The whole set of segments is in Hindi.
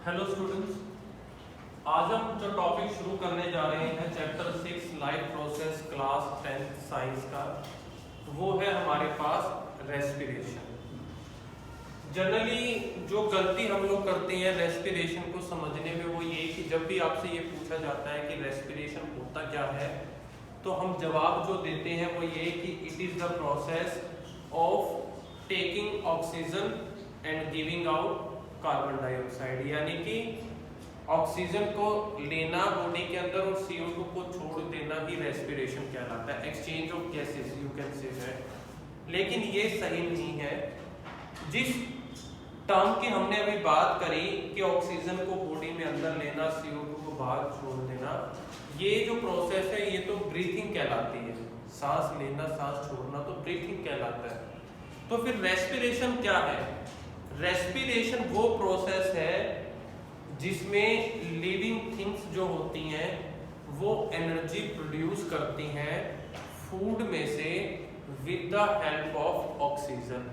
हेलो स्टूडेंट्स, आज हम जो टॉपिक शुरू करने जा रहे हैं chapter 6 life process class 10th science का, वो है हमारे पास रेस्पिरेशन। जनरली जो गलती हम लोग करते हैं रेस्पिरेशन को समझने में वो ये कि जब भी आपसे ये पूछा जाता है कि रेस्पिरेशन होता क्या है, तो हम जवाब जो देते हैं वो ये कि it is the process of taking oxygen and giving out carbon dioxide, यानी कि ऑक्सीजन को लेना बॉडी के अंदर और CO2 को छोड़ देना ही रेस्पिरेशन कहलाता है। Exchange of gases you can say that. लेकिन ये सही नहीं है। जिस टर्म की हमने अभी बात करी कि ऑक्सीजन को बॉडी में अंदर लेना, CO2 को बाहर छोड़ देना, ये जो प्रोसेस है ये तो ब्रीथिंग कहलाती है। सांस लेना सांस छोड़ना तो ब्रीथिंग कहलाता है। तो फिर रेस्पिरेशन क्या है? रेस्पिरेशन वो प्रोसेस है जिसमें लिविंग थिंग्स जो होती हैं वो एनर्जी प्रोड्यूस करती हैं फूड में से with the help of oxygen.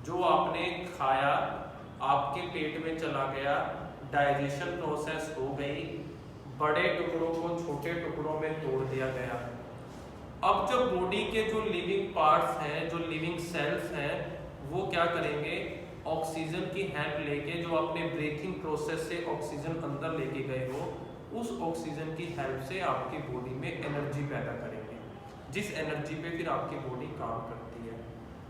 जो आपने खाया आपके पेट में चला गया, डाइजेशन प्रोसेस हो गई, बड़े टुकड़ों को छोटे टुकड़ों में तोड़ दिया गया। अब जब बॉडी के जो लिविंग पार्ट्स हैं, जो लिविंग सेल्स हैं, वो क्या करेंगे? ऑक्सीजन की हेल्प लेके, जो अपने ब्रीथिंग प्रोसेस से ऑक्सीजन अंदर लेके गए हो, उस ऑक्सीजन की हेल्प से आपकी बॉडी में एनर्जी पैदा करेंगे, जिस एनर्जी पे फिर आपकी बॉडी काम करती है।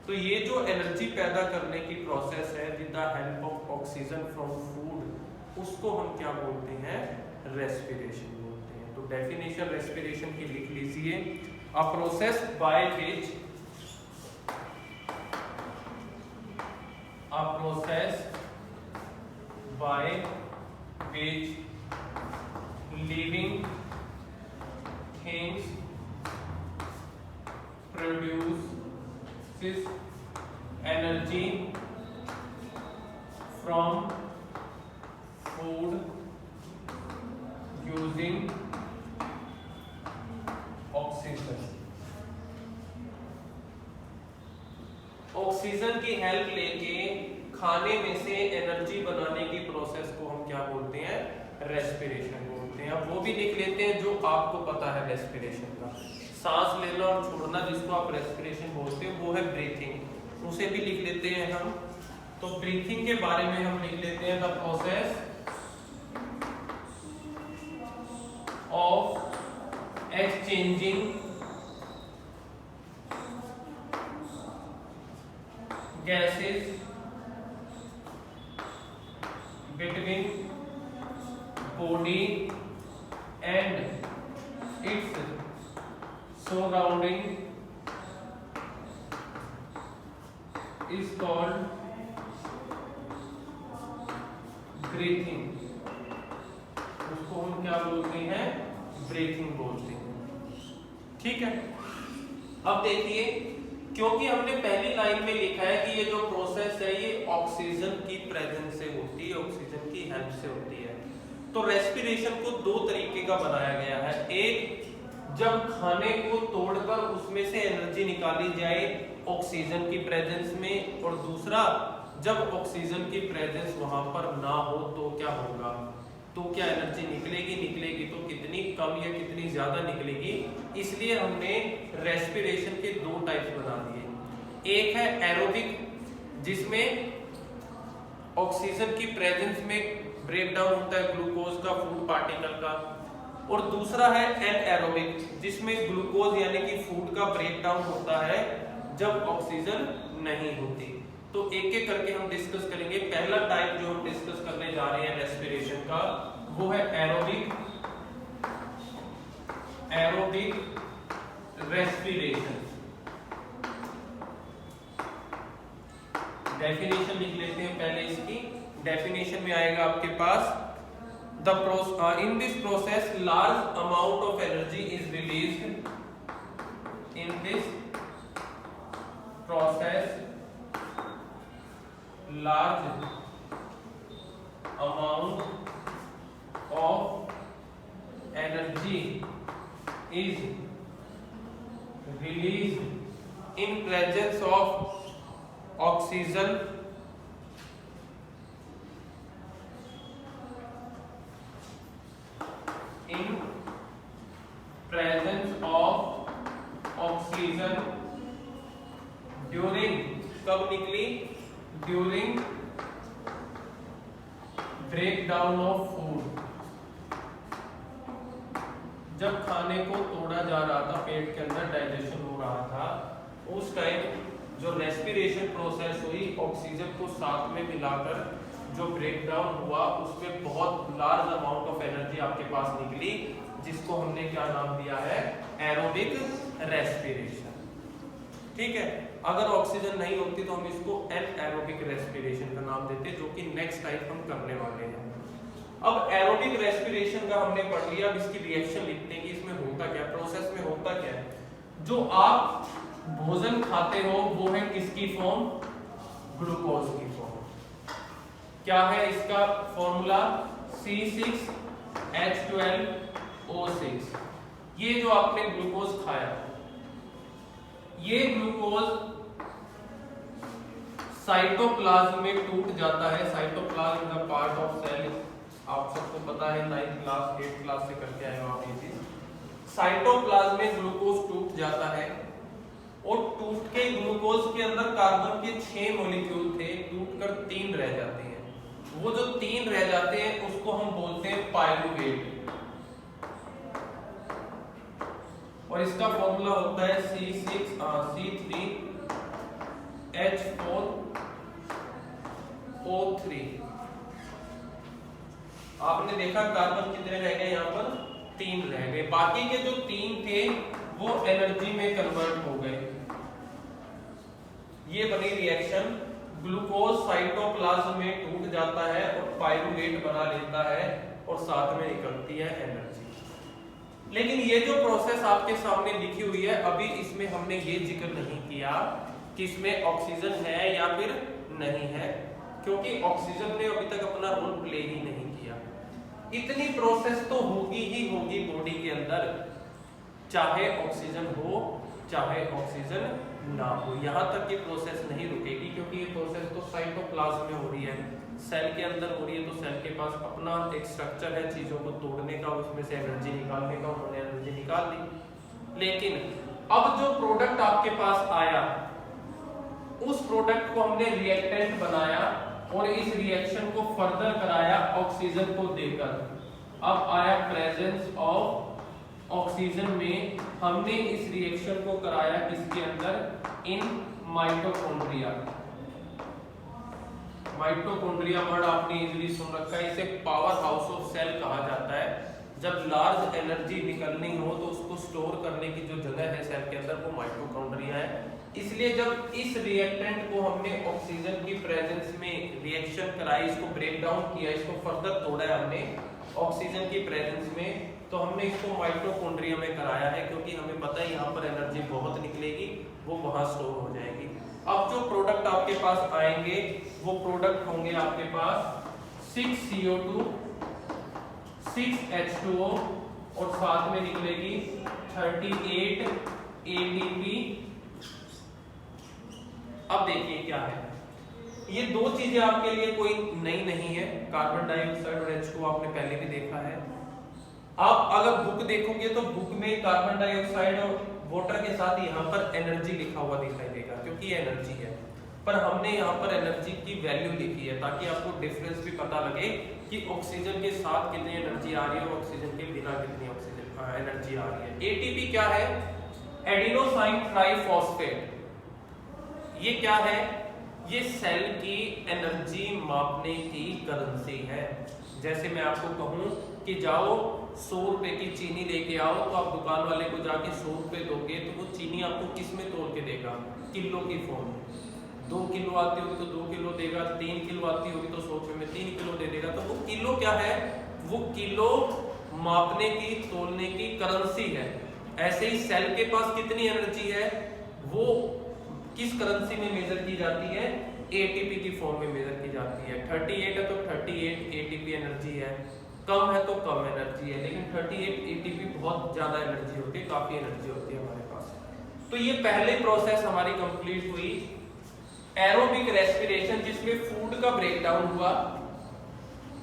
तो ये जो एनर्जी पैदा करने की प्रोसेस है with the help of oxygen from food, उसको हम क्या बोलते हैं? रेस्पिरेशन बोलते हैं। तो डेफिनेशन रेस्पिरेशन की लिख लीजिए। A process by which a process by which living things produces energy from food using oxygen। Oxygen की हेल्प लेके खाने में से एनर्जी बनाने की प्रोसेस को हम क्या बोलते हैं? रेस्पिरेशन बोलते हैं। अब वो भी लिख लेते हैं जो आपको पता है रेस्पिरेशन का। सांस लेना और छोड़ना जिसको आप रेस्पिरेशन बोलते हैं वो है ब्रीथिंग, उसे भी लिख लेते हैं हम। तो ब्रीथिंग के बारे में हम लिख लेते हैं the process of exchanging gases between body and its surrounding is called breathing। उसको हम क्या बोलते हैं? ब्रीथिंग बोलते हैं। ठीक है। अब देखिए, क्योंकि हमने पहली लाइन में लिखा है कि ये जो प्रोसेस है ये ऑक्सीजन की प्रेजेंस से होती है, ऑक्सीजन की हेल्प से होती है, तो रेस्पिरेशन को दो तरीके का बनाया गया है। एक, जब खाने को तोड़कर उसमें से एनर्जी निकाली जाए ऑक्सीजन की प्रेजेंस में, और दूसरा, जब ऑक्सीजन की प्रेजेंस वहां पर ना हो तो क्या होगा? तो क्या एनर्जी निकलेगी तो कितनी कम या कितनी ज्यादा निकलेगी। इसलिए हमने रेस्पिरेशन के दो टाइप्स बना दिए। एक है एरोबिक, जिसमें ऑक्सीजन की प्रेजेंस में ब्रेक डाउन होता है ग्लूकोज का, फूड पार्टिकल का, और दूसरा है एनएरोबिक, जिसमें ग्लूकोज यानी कि फूड का ब्रेक डाउन होता है जब ऑक्सीजन नहीं होती। तो एक एक करके हम डिस्कस करेंगे। पहला टाइप जो हम डिस्कस करने जा रहे हैं रेस्पिरेशन का, वो है एरोबिक रेस्पिरेशन। डेफिनेशन लिख लेते हैं पहले इसकी। डेफिनेशन में आएगा आपके पास, in this process large amount of energy is released। in this process large amount of energy is released in presence of oxygen during break down of food, जब खाने को तोड़ा जा रहा था, पेट के अंदर डाइजेशन हो रहा था, उस टाइम जो रेस्पिरेशन प्रोसेस हुई, ऑक्सीजन को साथ में मिलाकर जो ब्रेक डाउन हुआ, उसमें बहुत लार्ज अमाउंट ऑफ एनर्जी आपके पास निकली, जिसको हमने क्या नाम दिया है, एरोबिक रेस्पिरेशन। ठीक है, अगर ऑक्सीजन नहीं होती तो हम इसको एनएरोबिक रेस्पिरेशन का नाम देते, जो कि नेक्स्ट टाइप हम करने वाले हैं। अब एरोबिक रेस्पिरेशन का हमने पढ़ लिया, अब इसकी रिएक्शन लिखते हैं कि इसमें होता क्या, प्रोसेस में होता क्या है। जो आप भोजन खाते हो वो है किसकी फॉर्म, ग्लूकोज की फॉर्म। क्या है इसका फॉर्मूला, C6H12O6। ये जो आपने ग्लूकोज खाया, ये ग्लूकोज साइटोप्लाज्म में टूट जाता है। Cytoplasm is a part of cell, आप सबको पता है, 9th क्लास 8th क्लास से करके आए हो आप ये चीज। साइटोप्लाज्म में ग्लूकोज टूट जाता है, और टूट के ग्लूकोज के अंदर कार्बन के 6 मॉलिक्यूल थे, टूटकर 3 रह जाते हैं। वो जो 3 रह जाते हैं उसको हम बोलते हैं पाइरुवेट, और इसका फॉर्मूला होता है C6H4O3। आपने देखा कार्बन कितने रह गए, यहाँ पर 3 रह गए, बाकी के जो 3 थे वो एनर्जी में कन्वर्ट हो गए। ये बनी रिएक्शन, ग्लूकोज साइटोप्लाज्म में टूट जाता है और पाइरुवेट बना लेता है, और साथ में निकलती है एनर्जी। लेकिन ये जो प्रोसेस आपके सामने लिखी हुई है, अभी इसमें हमने ये जिक्र नहीं किया कि इसमें ऑक्सीजन है या फिर नहीं है, क्योंकि ऑक्सीजन ने अभी तक अपना रोल प्ले ही नहीं किया। इतनी प्रोसेस तो होगी ही होगी बॉडी के अंदर, चाहे ऑक्सीजन हो चाहे ऑक्सीजन ना हो, यहाँ तक की प्रोसेस नहीं रुकेगी, क्योंकि ये प्रोसेस तो साइटोप्लाज्म में हो रही है, सेल के अंदर हो रही है, तो सेल के पास अपना एक स्ट्रक्चर है चीजों को तोड़ने का, उसमें से एनर्जी निकालने का, उन्होंने एनर्जी निकाल दी। लेकिन अब जो प्रोडक्ट आपके पास आया, उस प्रोडक्ट को हमने रिएक्टेंट बनाया और इस रिएक्शन को फर्दर कराया ऑक्सीजन को देकर। अब आया प्रेजेंस ऑफ ऑक्सीजन में, हमने इस रिएक्शन को कराया किसके अंदर, इन माइटोकॉन्ड्रिया। माइटोकॉन्ड्रिया वर्ड आपने इजीली सुन रखा है, इसे पावर हाउस ऑफ सेल कहा जाता है। जब लार्ज एनर्जी निकलनी हो तो उसको स्टोर करने की जो जगह है सेल के अंदर, वो माइटोकॉन्ड्रिया है। इसलिए जब इस रिएक्टेंट को हमने ऑक्सीजन की प्रेजेंस में रिएक्शन कराई, इसको ब्रेक डाउन किया, इसको फर्दर तोड़ा हमने ऑक्सीजन की प्रेजेंस में, तो हमने इसको माइटोकॉन्ड्रिया में कराया है, क्योंकि हमें पता है यहाँ पर एनर्जी बहुत निकलेगी, वो वहां स्टोर हो जाएगी। अब जो प्रोडक्ट आपके पास आएंगे वो प्रोडक्ट होंगे आपके पास 6CO2 6H2O और साथ में निकलेगी 38 ATP। अब देखिए क्या है, ये दो चीजें आपके लिए कोई नई नहीं है, कार्बन डाइऑक्साइड और H2O आपने पहले भी देखा है। आप अगर बुक देखोगे तो बुक में कार्बन डाइऑक्साइड और वाटर के साथ यहाँ पर एनर्जी लिखा हुआ दिखाई देगा, क्योंकि ये एनर्जी है, पर हमने यहाँ पर एनर्जी की वैल्यू लिखी है ताकि आपको डिफरेंस भी पता लगे कि ऑक्सीजन के साथ कितनी एनर्जी आ रही है और ऑक्सीजन के बिना कितनी ऑक्सीजन एनर्जी आ रही है। एटीपी क्या है, एडिनोसाइन ट्राइफॉस्फेट। ये क्या है, ये सेल की एनर्जी मापने की करेंसी है। जैसे मैं आपको कहूं कि जाओ 100 रुपए की चीनी लेके आओ, तो आप दुकान वाले को जाके 100 रुपए दोगे तो वो चीनी आपको किस में तोल के देगा, किलो की फॉर्म में। 2 किलो आती होगी तो 2 किलो देगा, 3 किलो आती होगी तो 100 रुपए में 3 किलो दे देगा। तो वो किलो क्या है, वो किलो मापने की, तोलने की करेंसी है। ऐसे ही सेल के पास कितनी एनर्जी है, वो किस करेंसी में मेजर की जाती है, एटीपी की फॉर्म में मेजर की जाती है। 38 है तो 38 एटीपी एनर्जी है, कम है तो कम एनर्जी है, लेकिन 38 एटीपी बहुत ज्यादा एनर्जी होती है, काफी एनर्जी होती है हमारे पास। तो ये पहले प्रोसेस हमारी कंप्लीट हुई, एरोबिक रेस्पिरेशन, जिसमें फूड का ब्रेकडाउन हुआ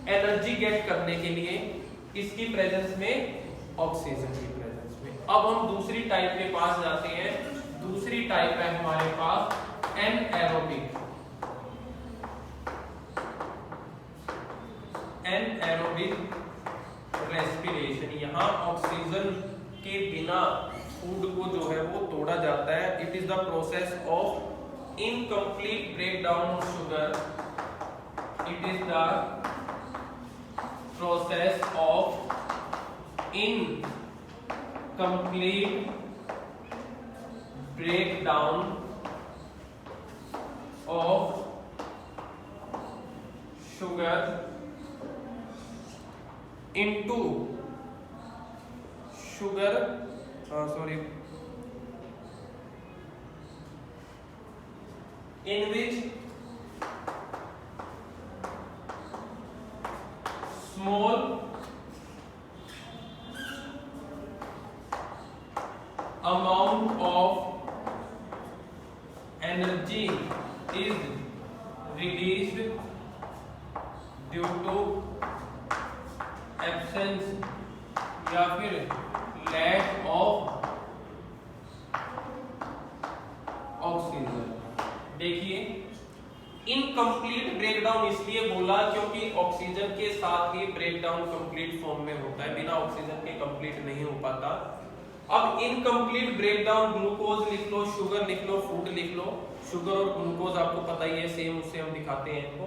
एनर्जी गेट करने के लिए, इसकी प्रेजेंस में, ऑक्सीजन की प्रेजेंस में। अब हम दूसरी टाइप के पास जाते हैं। दूसरी टाइप है हमारे पास एनएरोबिक। Anaerobic respiration. यहाँ ऑक्सीजन के बिना फूड को जो है वो तोड़ा जाता है। It is the process of incomplete breakdown of sugar. It is the process of incomplete breakdown of sugar into sugar in which small amount of energy is released due to absence या फिर लैक ऑफ ऑक्सीजन। देखिए इनकम्प्लीट ब्रेकडाउन इसलिए बोला क्योंकि ऑक्सीजन के साथ ही ब्रेकडाउन कंप्लीट फॉर्म में होता है, बिना ऑक्सीजन के कंप्लीट नहीं हो पाता। अब इनकम्प्लीट ब्रेकडाउन ग्लूकोज लिख लो, शुगर लिख लो, फूड लिख लो। शुगर और ग्लूकोज आपको पता ही है, सेम उससे हम दिखाते हैं इनको।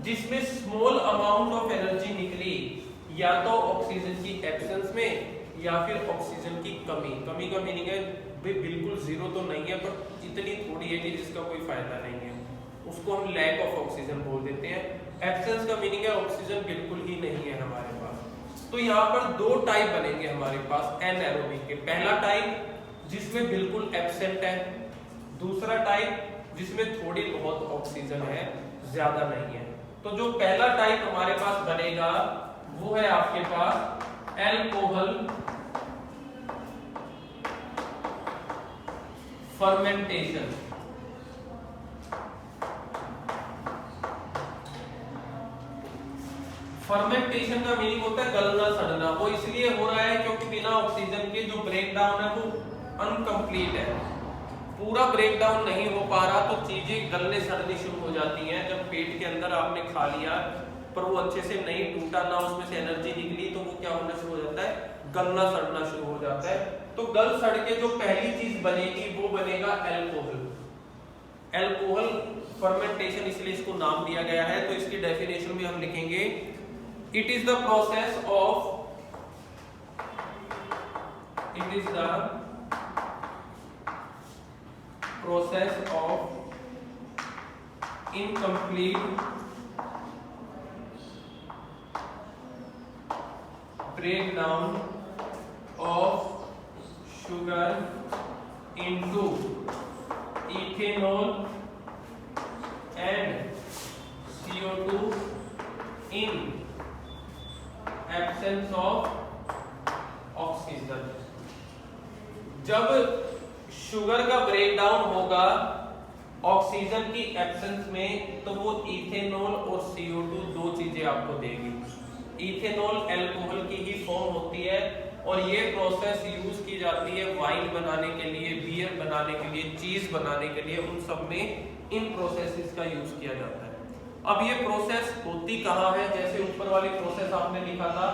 जिसमें स्मॉल अमाउंट ऑफ एनर्जी निकली या तो ऑक्सीजन की एब्सेंस में या फिर ऑक्सीजन की कमी। कमी का मीनिंग है बिल्कुल जीरो तो नहीं है पर इतनी थोड़ी है कि जिसका कोई फायदा नहीं है, उसको हम लैक ऑफ ऑक्सीजन बोल देते हैं। एब्सेंस का मीनिंग है ऑक्सीजन बिल्कुल ही नहीं है हमारे पास। तो यहाँ पर दो टाइप बनेंगे हमारे पास एनएरोबिक के। पहला टाइप जिसमें बिल्कुल एब्सेंट है, दूसरा टाइप जिसमें थोड़ी बहुत ऑक्सीजन है, ज्यादा नहीं है। तो जो पहला टाइप हमारे पास बनेगा वो है आपके पास अल्कोहल फर्मेंटेशन। फर्मेंटेशन का मीनिंग होता है गलना सड़ना। वो इसलिए हो रहा है क्योंकि बिना ऑक्सीजन के जो ब्रेकडाउन है वो अनकंप्लीट है, पूरा ब्रेकडाउन नहीं हो पा रहा, तो चीजें गलने सड़नी शुरू हो जाती हैं। जब पेट के अंदर आपने खा लिया पर वो अच्छे से नहीं टूटा, ना उसमें से एनर्जी निकली, तो वो क्या होना शुरू हो जाता है, गलना सड़ना शुरू हो जाता है। तो गल सड़ के जो पहली चीज बनेगी वो बनेगा अल्कोहल। अल्कोहल फर्मेंटेशन इसलिए इसको नाम दिया गया है। तो इसकी डेफिनेशन में हम लिखेंगे it is the process of incomplete breakdown of sugar into ethanol and CO2 in absence of oxygen। जब शुगर का ब्रेकडाउन होगा ऑक्सीजन की एब्सेंस में, तो वो इथेनॉल और CO2 दो चीजें आपको देगी। इथेनॉल अल्कोहल की ही फॉर्म होती है और ये प्रोसेस यूज की जाती है वाइन बनाने के लिए, बियर बनाने के लिए, चीज बनाने के लिए, उन सब में इन प्रोसेसेस का यूज किया जाता है। अब ये प्रोसेस होती कहाँ है? जैसे ऊपर वाली प्रोसेस आपने लिखा था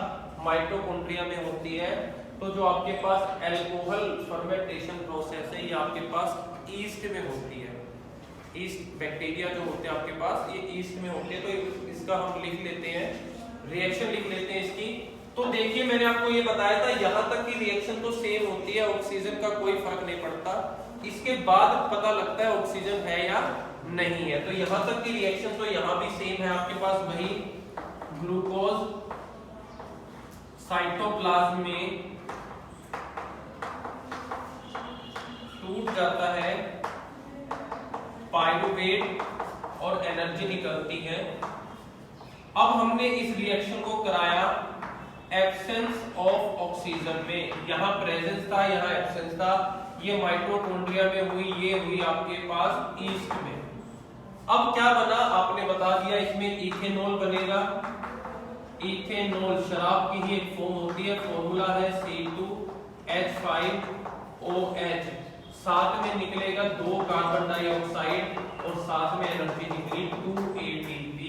माइटोकॉन्ड्रिया में होती है, तो जो आपके पास अल्कोहल फर्मेंटेशन प्रोसेस है ये आपके पास ईस्ट में होती है। ईस्ट बैक्टीरिया जो होते हैं आपके पास ये ईस्ट में होते हैं। तो इसका हम लिख लेते हैं, रिएक्शन लिख लेते हैं इसकी। तो देखिए मैंने आपको ये बताया था यहाँ तक की रिएक्शन तो सेम होती है, ऑक्सीजन का कोई फर्क नहीं पड़ता। इसके बाद पता लगता है ऑक्सीजन है या नहीं है। तो यहाँ तक की रिएक्शन तो यहाँ भी सेम है आपके पास। वही ग्लूकोज साइटोप्लाज्म में टूट जाता है, पाइरुवेट और एनर्जी निकलती है। अब हमने इस रिएक्शन को कराया एब्सेंस ऑफ ऑक्सीजन में। यहाँ प्रेजेंस था, यहाँ एब्सेंस था। ये माइटोकॉन्ड्रिया में हुई, ये हुई आपके पास ईस्ट में। अब क्या बना आपने बता दिया, इसमें इथेनॉल बनेगा। इथेनॉल शराब की ही एक फॉर्म होती है, फॉर्मूला है C2H5OH। साथ में निकलेगा 2 कार्बन डाइऑक्साइड और साथ में एनर्जी निकली 2 ATP।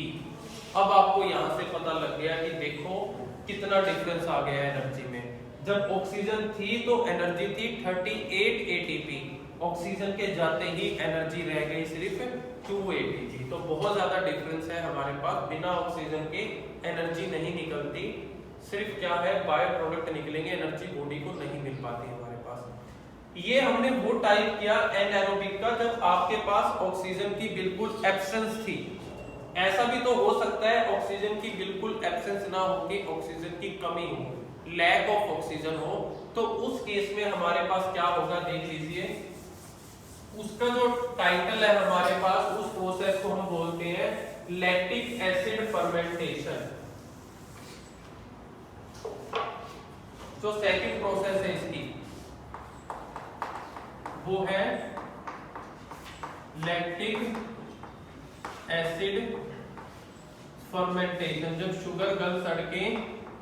अब आपको यहाँ से पता लग गया कि देखो कितना डिफरेंस आ गया है एनर्जी में। जब ऑक्सीजन थी तो एनर्जी थी 38 एटीपी, ऑक्सीजन के जाते ही एनर्जी रह गई सिर्फ 2 एटीपी। तो बहुत ज्यादा डिफरेंस है हमारे पास। बिना ऑक्सीजन के एनर्जी नहीं निकलती, सिर्फ क्या है बाय प्रोडक्ट निकलेंगे, एनर्जी बॉडी को नहीं मिल पाती हमारे पास। ये हमने वो टाइप किया एनएरोबिक का जब आपके पास ऑक्सीजन की बिल्कुल एब्सेंस थी। ऐसा भी तो हो सकता है ऑक्सीजन की बिल्कुल एब्सेंस ना हो कि ऑक्सीजन की कमी हो, लैक ऑफ ऑक्सीजन हो। तो उस केस में हमारे पास क्या होगा देख लीजिए। उसका जो टाइटल है हमारे पास, उस प्रोसेस को हम बोलते हैं लैक्टिक एसिड फर्मेंटेशन। जो सेकंड प्रोसेस है इसकी वो है लैक्टिक एसिड फर्मेंटेशन। जब शुगर गल सड़ के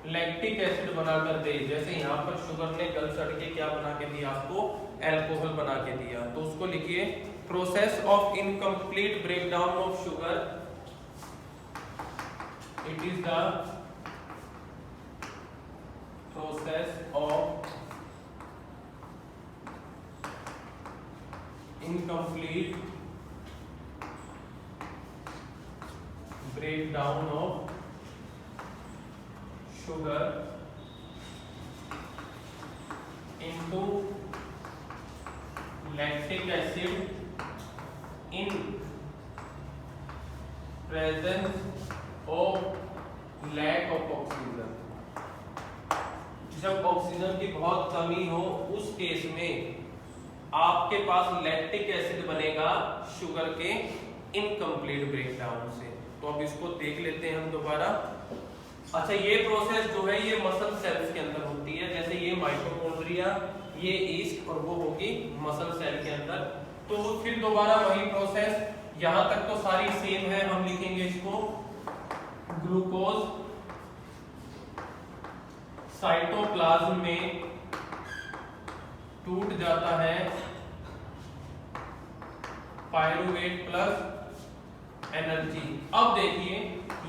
लैक्टिक एसिड बनाकर दे, जैसे यहाँ पर शुगर ने गल सड़ के क्या बना के दिया आपको, अल्कोहल बना के दिया। तो उसको लिखिए process of incomplete breakdown of sugar, it is the process of incomplete breakdown of sugar into lactic acid in presence of lack of oxygen। जब ऑक्सीजन की बहुत कमी हो उस केस में आपके पास लैक्टिक एसिड बनेगा शुगर के इनकम्प्लीट ब्रेकडाउन से। तो अब इसको देख लेते हैं हम दोबारा। अच्छा, ये प्रोसेस जो है ये मसल सेल्स के अंदर होती है, जैसे ये माइटोकॉन्ड्रिया, ये ईस्ट, और वो होगी मसल सेल के अंदर। तो फिर दोबारा वही प्रोसेस, यहां तक तो सारी सेम है। हम लिखेंगे इसको ग्लूकोज साइटोप्लाज्म में टूट जाता है पायरुवेट प्लस एनर्जी। अब देखिए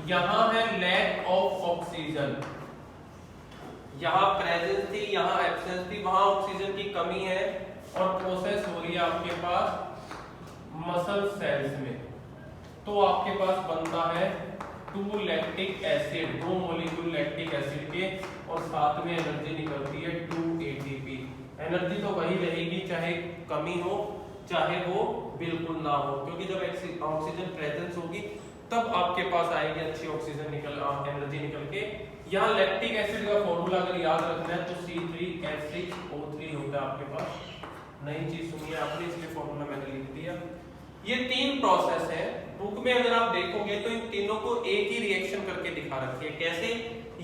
यहां है लैक ऑफ ऑक्सीजन, यहां प्रेजेंस थी, यहां एब्सेंस थी, वहां ऑक्सीजन की कमी है और प्रोसेस हो रही है आपके पास मसल सेल्स में। तो आपके पास बनता है 2 lactic acid, 2 molecule lactic acid के, और साथ में एनर्जी निकलती है 2 एटीपी। एनर्जी तो वही रहेगी चाहे कमी हो चाहे वो बिल्कुल ना हो, क्योंकि जब ऑक्सीजन प्रेजेंस होगी तब आपके पास आएगी अच्छी ऑक्सीजन एनर्जी निकल के। यहाँ लैक्टिक एसिड का फॉर्मूला अगर याद रखना है तो C3H6O3 होता है आपके पास। नई चीज सुनिए आपने, इसलिए फॉर्मूला मैंने लिख दिया। ये 3 प्रोसेस है। बुक में अगर आप देखोगे तो इन तीनों को एक ही रिएक्शन करके दिखा रखी है। कैसे,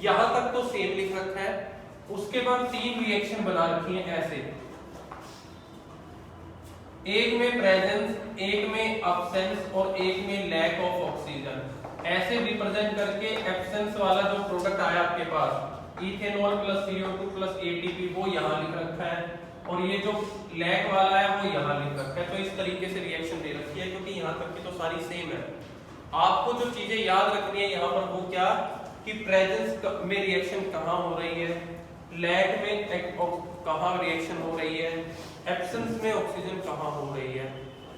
यहाँ तक तो सेम लिख रखा है, उसके बाद 3 रिएक्शन बना रखी है ऐसे, एक में प्रेजेंस, एक में अब्सेंस और एक में लैक ऑफ ऑक्सीजन। ऐसे रिप्रेजेंट करके एब्सेंस वाला जो प्रोडक्ट आया आपके पास ethanol plus CO2 plus ATP वो यहाँ लिख रखा है, और ये जो लैक वाला है वो यहाँ लिख रखा है। तो इस तरीके से रिएक्शन दे रखी है, क्योंकि यहाँ तक की तो सारी सेम है। आपको जो चीजें याद रखनी है यहाँ पर वो क्या, कि प्रेजेंस में रिएक्शन कहाँ हो रही है, लैक में कहाँ रिएक्शन हो रही है, एब्सेंस में ऑक्सीजन कहाँ हो रही है।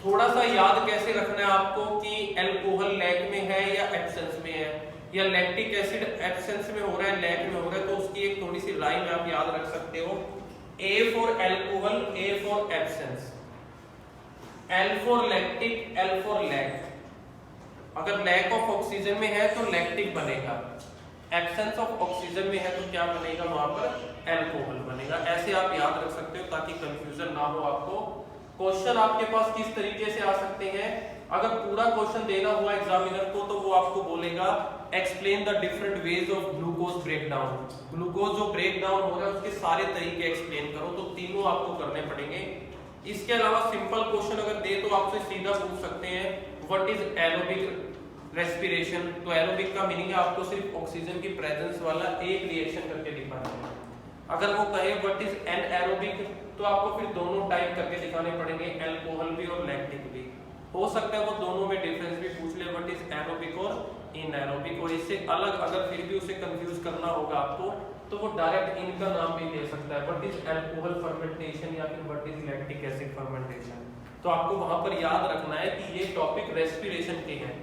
थोड़ा सा याद कैसे रखना है आपको कि अल्कोहल लैक में है या एब्सेंस में है, या लैक्टिक एसिड एब्सेंस में हो रहा है लैक में हो रहा है। तो उसकी एक थोड़ी सी लाइन आप याद रख सकते हो, A for alcohol, A for absence, L for lactic, L for lack. अगर लैक ऑफ ऑक्सीजन में है तो लैक्टिक बनेगा, एब्सेंस ऑफ ऑक्सीजन में है तो क्या बनेगा, वहां पर अल्कोहल बनेगा। ऐसे आप याद रख सकते हो ताकि कंफ्यूजन ना हो आपको। क्वेश्चन आपके पास किस तरीके से आ सकते हैं, अगर पूरा क्वेश्चन देना हुआ एग्जामिनर को तो वो आपको बोलेगा explain the different ways of glucose breakdown. Glucose जो ब्रेकडाउन हो रहा है उसके सारे तरीके एक्सप्लेन करो, तो तीनों आपको करने पड़ेंगे। इसके अलावा सिंपल क्वेश्चन अगर दे तो आपसे सीधा पूछ सकते हैं व्हाट इज एरोबिक रेस्पिरेशन। तो एरोबिक का मीनिंग है आपको सिर्फ ऑक्सीजन की प्रेजेंस वाला एक रिएक्शन करके दिखाना है। अगर वो कहे व्हाट इज एनएरोबिक तो आपको फिर दोनों टाइप करके दिखाने पड़ेंगे, अल्कोहल भी और लैक्टिक भी। हो सकता है वो दोनों में डिफरेंस भी पूछ ले, व्हाट इज एरोबिक और इनएरोबिक, और इससे अलग अगर फिर भी उसे कंफ्यूज करना होगा आपको तो वो डायरेक्ट इनका नाम भी ले सकता है, व्हाट इज अल्कोहल फर्मेंटेशन या फिर what is lactic acid fermentation. तो आपको वहां पर याद रखना है कि ये टॉपिक रेस्पिरेशन के हैं,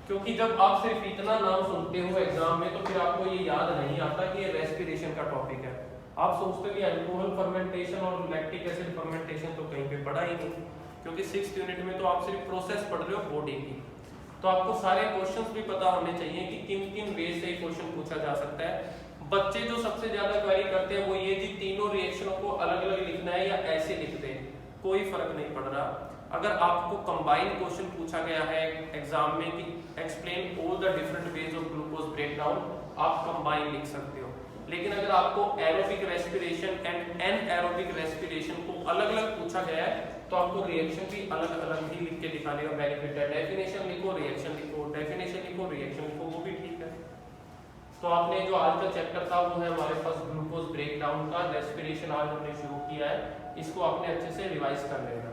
क्योंकि जब आप सिर्फ इतना नाम सुनते हो एग्जाम में तो फिर आपको ये याद नहीं आता कि ये रेस्पिरेशन का टॉपिक है। आप सोचते हो कि अल्कोहल फर्मेंटेशन और लैक्टिक एसिड फर्मेंटेशन तो कहीं पे पढ़ा ही नहीं, क्योंकि 6th यूनिट में तो आप सिर्फ प्रोसेस पढ़ रहे हो बॉडी की। तो आपको सारे क्वेश्चंस भी पता होने चाहिए कि किन किन वे से क्वेश्चन पूछा जा सकता है। बच्चे जो सबसे ज्यादा क्वेरी करते हैं वो ये जी तीनों रिएक्शनों को अलग अलग लिखना है या ऐसे लिख दे, कोई फर्क नहीं पड़ रहा। अगर आपको कंबाइंड क्वेश्चन पूछा गया है एग्जाम में कि explain all the different ways of glucose breakdown, आप कंबाइंड लिख सकते हो। लेकिन अगर आपको aerobic respiration and anaerobic respiration को अलग अलग पूछा गया है तो आपको रिएक्शन भी अलग अलग ही लिख के दिखाने का बेनिफिट है। डेफिनेशन लिखो, रिएक्शन लिखो, डेफिनेशन लिखो, रिएक्शन लिखो, वो भी ठीक है। तो आपने जो आज का चैप्टर था वो है हमारे पास ग्लूकोज ब्रेकडाउन का रेस्पिरेशन, आज हमने शुरू किया है, इसको आपने अच्छे से रिवाइज कर लेना।